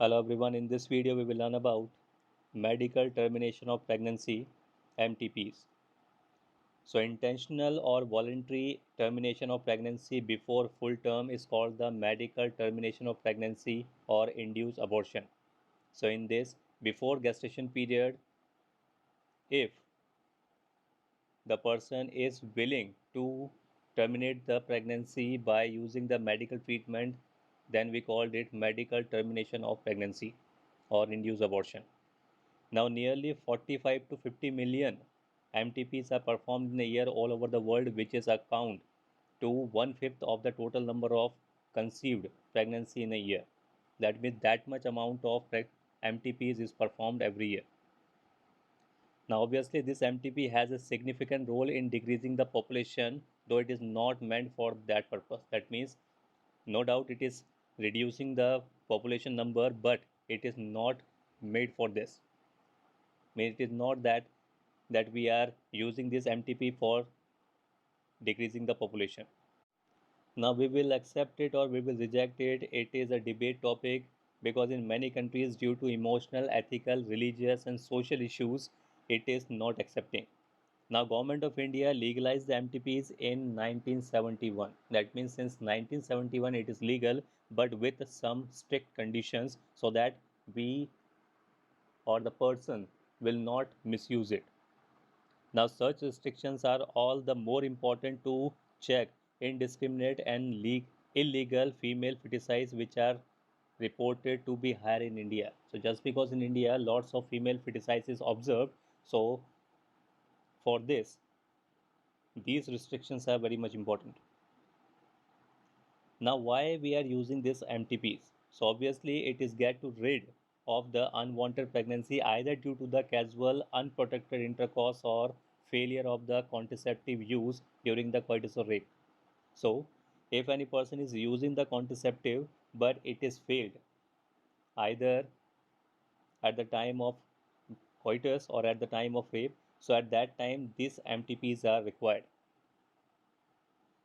Hello everyone, in this video we will learn about medical termination of pregnancy MTPs. So intentional or voluntary termination of pregnancy before full term is called the medical termination of pregnancy or induced abortion. So in this before gestation period, if the person is willing to terminate the pregnancy by using the medical treatment, then we called it medical termination of pregnancy or induced abortion. Now, nearly 45 to 50 million MTPs are performed in a year all over the world, which is account to one-fifth of the total number of conceived pregnancy in a year. That means that much amount of MTPs is performed every year. Now, obviously, this MTP has a significant role in decreasing the population, though it is not meant for that purpose. That means, no doubt, it is reducing the population number, but it is not made for this. Mean it is not that we are using this MTP for decreasing the population. Now we will accept it or we will reject it. It is a debate topic because in many countries, due to emotional, ethical, religious, and social issues, it is not accepting. Now, Government of India legalized the MTPs in 1971. That means since 1971 it is legal, but with some strict conditions so that we or the person will not misuse it. Now, such restrictions are all the more important to check indiscriminate and illegal female feticides, which are reported to be higher in India. So, just because in India lots of female feticides is observed, so for this, these restrictions are very much important. Now, why we are using this MTPs? So, obviously, it is get to rid of the unwanted pregnancy either due to the casual, unprotected intercourse or failure of the contraceptive use during the coitus or rape. So, if any person is using the contraceptive but it is failed either at the time of coitus or at the time of rape, so at that time these MTPs are required.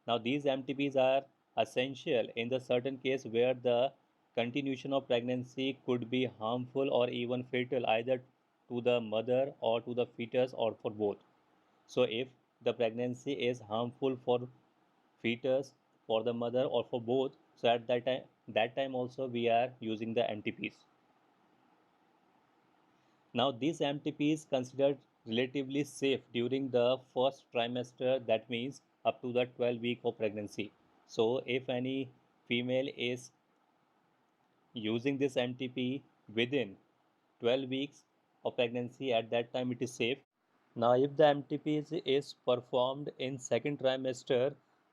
Now, these MTPs are essential in the certain case where the continuation of pregnancy could be harmful or even fatal either to the mother or to the fetus or for both. So, if the pregnancy is harmful for fetus, for the mother or for both, so at that time also we are using the MTPs. Now, this MTP is considered relatively safe during the first trimester, that means up to the 12 week of pregnancy. So, if any female is using this MTP within 12 weeks of pregnancy, at that time it is safe. Now, if the MTP is performed in second trimester,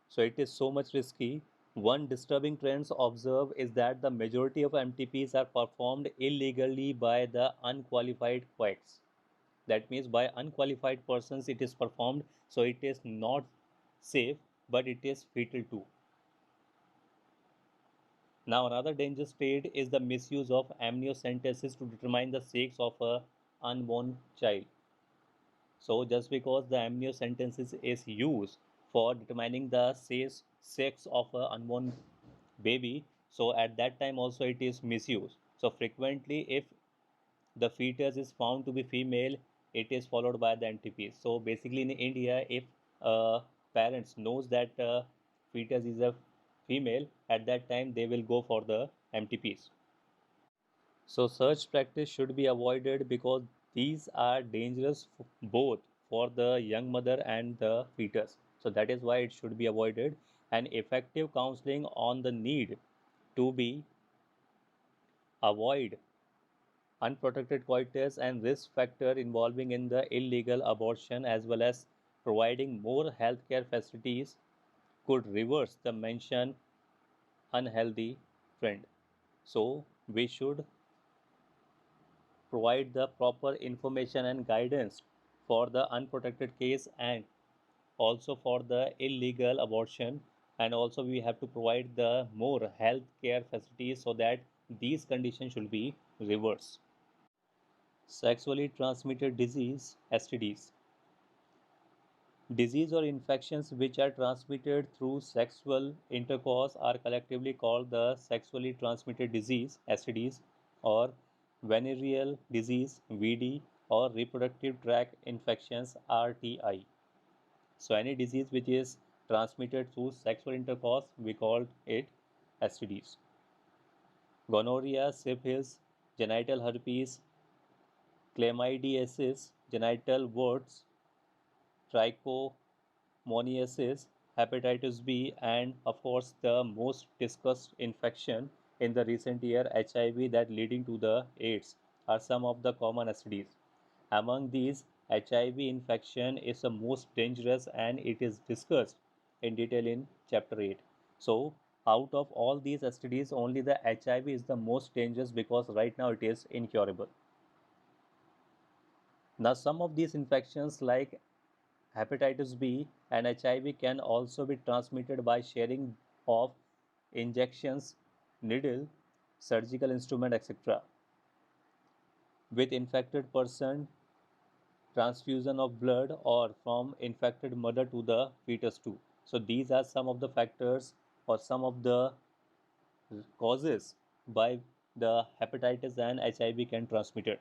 so it is so much risky. One disturbing trend observed is that the majority of MTPs are performed illegally by the unqualified quacks. That means by unqualified persons it is performed, so it is not safe, but it is fatal too. Now, another danger state is the misuse of amniocentesis to determine the sex of a unborn child. So, just because the amniocentesis is used for determining the sex of a unborn baby, so at that time also it is misused. So, frequently, if the fetus is found to be female, it is followed by the MTP. So, basically, in India, if parents knows that fetus is a female, at that time they will go for the MTPs. So, such practice should be avoided because these are dangerous both for the young mother and the fetus. So, that is why it should be avoided. And effective counseling on the need to be avoid unprotected coitus and risk factor involving in the illegal abortion as well as providing more healthcare facilities could reverse the mentioned unhealthy trend. So, we should provide the proper information and guidance for the unprotected case and also for the illegal abortion, and also we have to provide the more health care facilities so that these conditions should be reversed. Sexually transmitted disease, STDs. Disease or infections which are transmitted through sexual intercourse are collectively called the sexually transmitted disease, STDs. or venereal disease VD, or reproductive tract infections RTI. So any disease which is transmitted through sexual intercourse, we call it STDs. Gonorrhea, syphilis, genital herpes, chlamydiasis, genital warts, trichomoniasis, hepatitis B, and of course the most discussed infection in the recent year, HIV, that leading to the AIDS, are some of the common STDs. Among these, HIV infection is the most dangerous and it is discussed in detail in chapter 8. So, out of all these STDs, only the HIV is the most dangerous because right now it is incurable. Now, some of these infections like hepatitis B and HIV can also be transmitted by sharing of injections, needle, surgical instrument, etc. with infected person, transfusion of blood, or from infected mother to the fetus too. So these are some of the factors or some of the causes by the hepatitis and HIV can transmitted.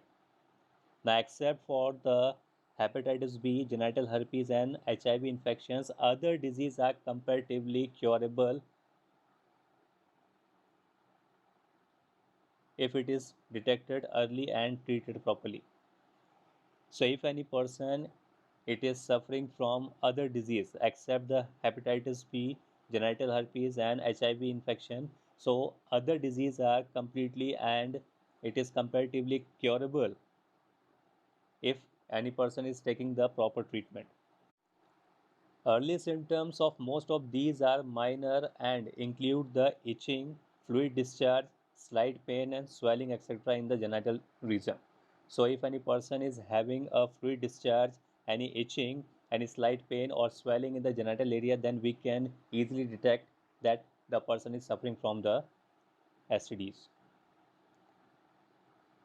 Now, except for the hepatitis B, genital herpes, and HIV infections, other diseases are comparatively curable if it is detected early and treated properly. So, if any person it is suffering from other disease except the hepatitis B, genital herpes, and HIV infection, so other diseases are completely and it is comparatively curable if any person is taking the proper treatment. Early symptoms of most of these are minor and include the itching, fluid discharge, slight pain, and swelling, etc., in the genital region. So, if any person is having a fluid discharge, any itching, any slight pain, or swelling in the genital area, then we can easily detect that the person is suffering from the STDs.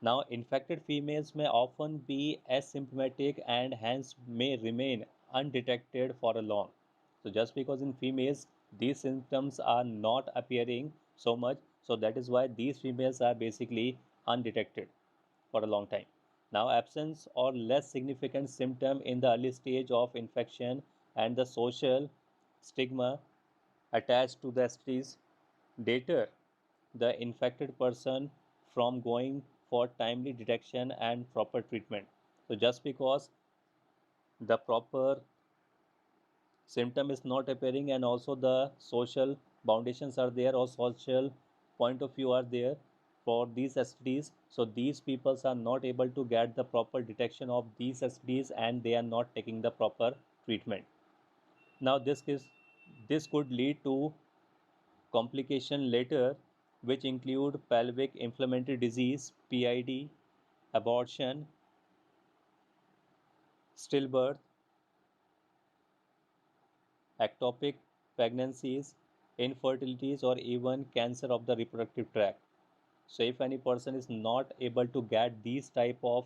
Now, infected females may often be asymptomatic and hence may remain undetected for a long. So, just because in females these symptoms are not appearing so much, so that is why these females are basically undetected for a long time. Now, absence or less significant symptom in the early stage of infection and the social stigma attached to the STDs deter the infected person from going for timely detection and proper treatment. So, just because the proper symptom is not appearing and also the social foundations are there or social point of view are there for these STDs, so these peoples are not able to get the proper detection of these STDs and they are not taking the proper treatment. Now, this could lead to complication later, which include pelvic inflammatory disease, PID, abortion, stillbirth, ectopic pregnancies, infertilities, or even cancer of the reproductive tract. So, if any person is not able to get these type of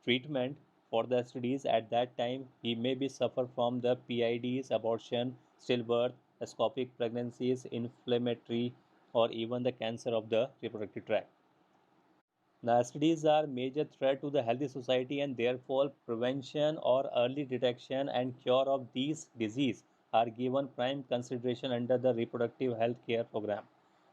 treatment for the STDs at that time, he may be suffer from the PIDs, abortion, stillbirth, ectopic pregnancies, inflammatory, or even the cancer of the reproductive tract. Now, STDs are major threat to the healthy society and therefore prevention or early detection and cure of these disease are given prime consideration under the reproductive health care program.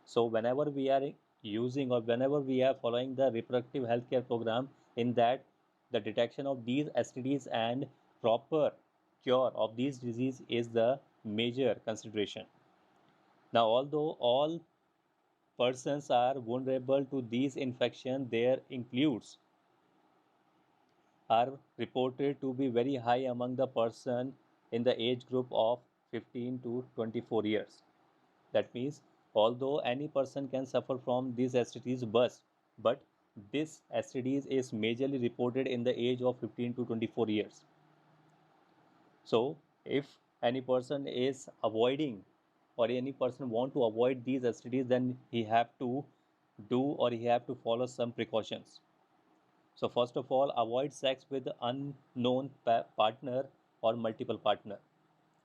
So whenever we are using or whenever we are following the reproductive health care program, in that the detection of these STDs and proper cure of these disease is the major consideration. Now, although all persons are vulnerable to these infections, their includes are reported to be very high among the person in the age group of 15 to 24 years. That means although any person can suffer from these STDs, but this STDs is majorly reported in the age of 15 to 24 years. So if any person is avoiding or any person want to avoid these STDs, then he have to do or he have to follow some precautions. So first of all, avoid sex with unknown partner or multiple partner.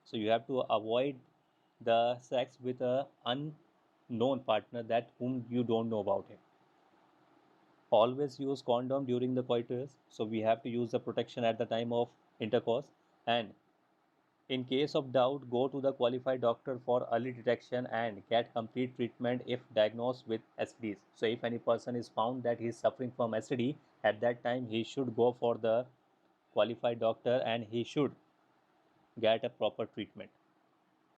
So you have to avoid the sex with a unknown partner that whom you don't know about him. Always use condom during the coitus, so we have to use the protection at the time of intercourse. And in case of doubt, go to the qualified doctor for early detection and get complete treatment if diagnosed with STDs. So if any person is found that he is suffering from STD, at that time he should go for the qualified doctor and he should get a proper treatment.